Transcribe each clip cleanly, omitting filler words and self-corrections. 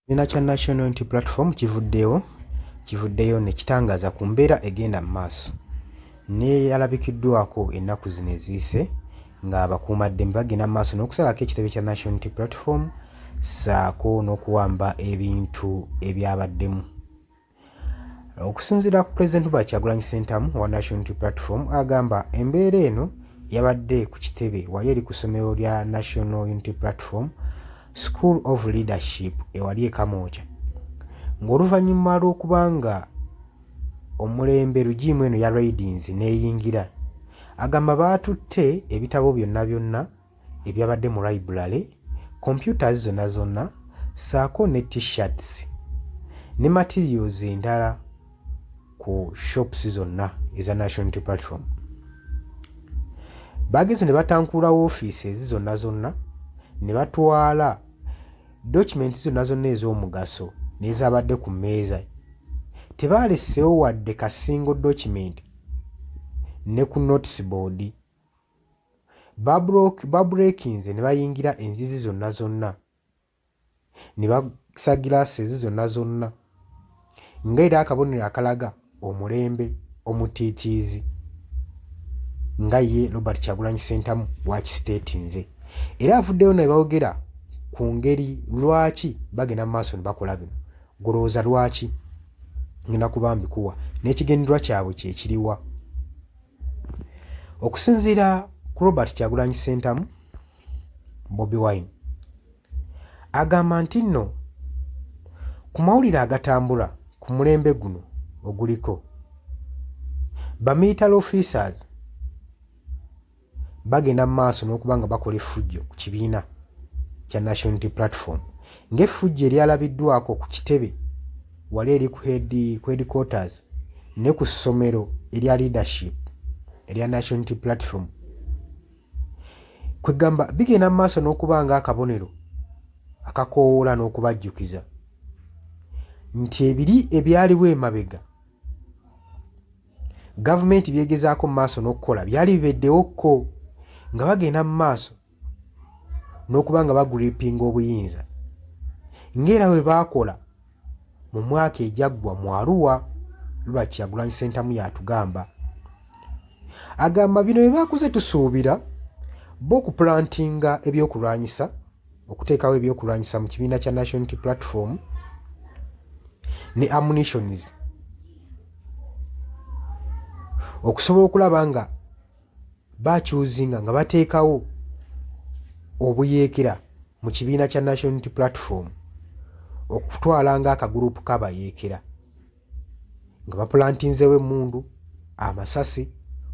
Ekibiina kya National Unity Platform kivuddeyo ne kitangaaza ku mbeera egenda mu maaso n'eyalabikiddwako ennaku zino eziyise ng'abakuumaddembe bagenda mu maaso n'okusalako ekitebe kya National Unity Platform ssaako n'okuwamba ebintu ebyabaddemu. Okusinziira ku Pulezidenti Robert Kyagulanyi Ssentamu wa National Unity Platform agamba embeera eno yabadde ku kitebe wali eri ku ssomero lya National Unity Platform School of Leadership ewali e Kamwokya ng'oluvannyuma lw'okubanga omulembe lugiimu eno ya Raidings n'eyingira agamba baatutte ebitabo byonna ebyabadde mu library, computers zonna ssaako ne t-shirts ne materials endala ku shops zonna eza National Unity Platform. Bagenze ne batankuula woofiisi zonna ne batwala documents zonna ez'omugaso n'ezabadde ku mmeeza. Tebaalesseewo wadde ka single document ne ku notice board. Babreakinze ne bayingira enzizi zonna ne basa glasses zonna ng'era akabonero akalaga omulembe omutiitiizi nga ye Robert Kyagulanyi Ssentamu bw'akisiteetinze. Era avuddeyo ne boogera ku ngeri lwaki bagenda mu maaso ne bakola bino. Golowooza lwaki? Ngenda kuba mbikuwa n'ekigendererwa kyabwe kye kiriwa. Okusinziira ku Robert Kyagulanyi Ssentamu, Bobi Wine agamba nti nno ku mawulire agatambula ku mulembe guno oguliko ba-military officers bagenda mu maaso n'okuba nga bakola effujjo ku kibiina kya National Unity Platform ng'effujjo eryalabiddwako ku kitebe wali eri ku headquarters ne ku ssomero erya leadership erya National Unity Platform kwegamba bigenda mu maaso n'okuba nga akabonero akakoowoola n'okubajjukiza nti ebiri ebyaliwo emabega gavumenti byegezaako mu maaso n'okukola byali bibeddewokko nga bagenda mu maaso n'okuba nga bagulipinga obuyinza ng'era bwe baakola mu mwaka ejaggwa mu Arua. Robert Kyagulanyi Ssentamu yatugamba agamba bino bye baakoze tusuubira bo okupulantinga ebyokulwanyisa, okuteekawo ebyokulwanyisa mu kibiina kya National Unity Platform ne ammunitions okusobola okulaba nga bakyuzinga nga bateekawo obuyeekera mu kibiina kya National Unity Platform okutwala nga akagurupu k'abayeekera nga bapulantinzeewo emmundu, amasasi,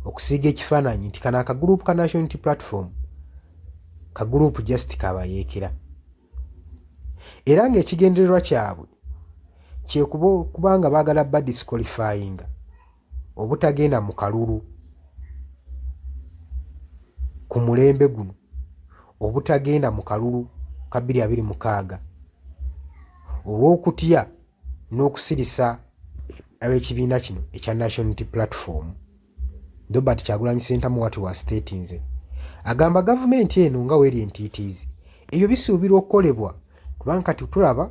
okusiiga ekifaananyi nti kano akagurupu ka National Unity Platform kagurupu just k'abayeekera. Era ng'ekigendererwa kyabwe kyekuba nga baagala badisqualifyinga obutagenda mu kalulu ku mulembe guno, obutagenda mu kalulu ka 2026 olw'okutya n'okusirisa ab'ekibiina kino ekya National Unity Platform. Robert Kyagulanyi Ssentamu wati wasiteetinze agamba gavumenti eno nga weeri entiitiizi ebyo bisuubirwa okukolebwa kubanga kati tulaba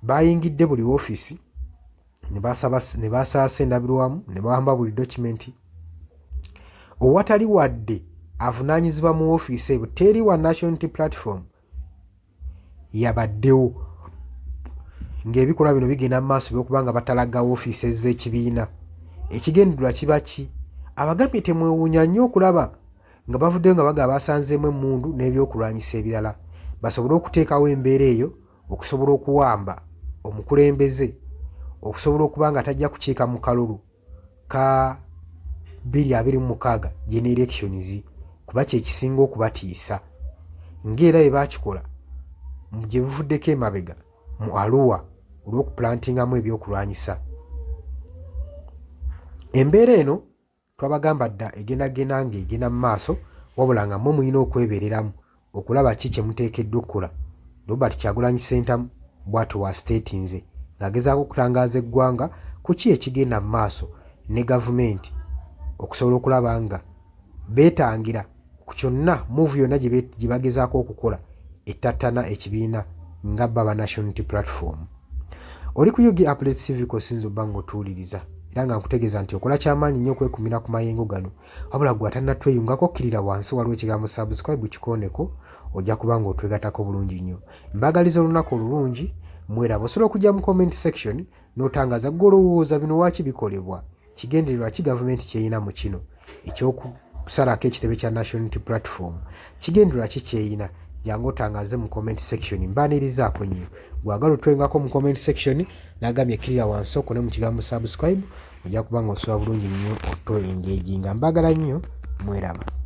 bayingidde buli woofiisi ne basaasa endabirwamu ne bawamba buli documenti owatali wadde avunaanyizibwa mu woofiisi ebyo teri wa National Unity Platform yabaddewo ng'ebikolwa bino bigenda mu maaso by'okuba nga batalaga woofiisi ez'ekibiina. Ekigendererwa kiba ki? Abagambye temwewuunya nnyo okulaba nga bavuddeyo nga bagaba basanzeemu emmundu n'ebyokulwanyisa ebirala basobole okuteekawo embeera eyo okusobola okuwamba omukulembeze okusobola okuba nga tajja kukiika mu kalulu ka 2026 gene elections kuba kyekisinga okubatiisa ng'era bye baakikola gye buvuddeko emabega mu Arua olw'okupulantingamu ebyokulwanyisa. Embeera eno twabagamba dda egenda ng'egenda mu maaso wabula nga mmwe mulina okwebeereramu okulaba ki kye muteekeddwa okukola. Robert Kyagulanyi Ssentamu bw'ati wasiteetinze ng'agezaako okutangaaza eggwanga ku ki ekigenda mu maaso ne gavumenti okusobola okulaba nga beetangira ku kyonna muuvu yonna gye bagezaako okukola ettattana ekibiina nga baba National Unity Platform. Oli ku Yugi Updates TV kosinzo bango tuuliriza era nga nkutegeeza nti okola kyamaanyi nnyo okwekumira ku mayengo gano wabula gwe atannatweyungako okkirira wansi waliwo ekigambo subscribe kikooneko ojja kuba nga otwegatako bulungi nnyo. Mbagaliza olunaku olulungi mweraba. Osobola okujja mu comment section n'otangaza ggwe olowooza bino waaki bikolebwa, kigendererwa ki gavumenti kyeyina mu kino ekyokusalako ekitebe kya National Unity Platform, kigendererwa ki kyeyina. Jangu otangaze mu comment section, mbanirizaako nnyo. Bwagala otwengako mu comment section n'agambye ekkirira wansi okone mu kigambo subscribe ojja kuba nga osobola bulungi nnyo oto engage nga mbagala nnyo mweraba.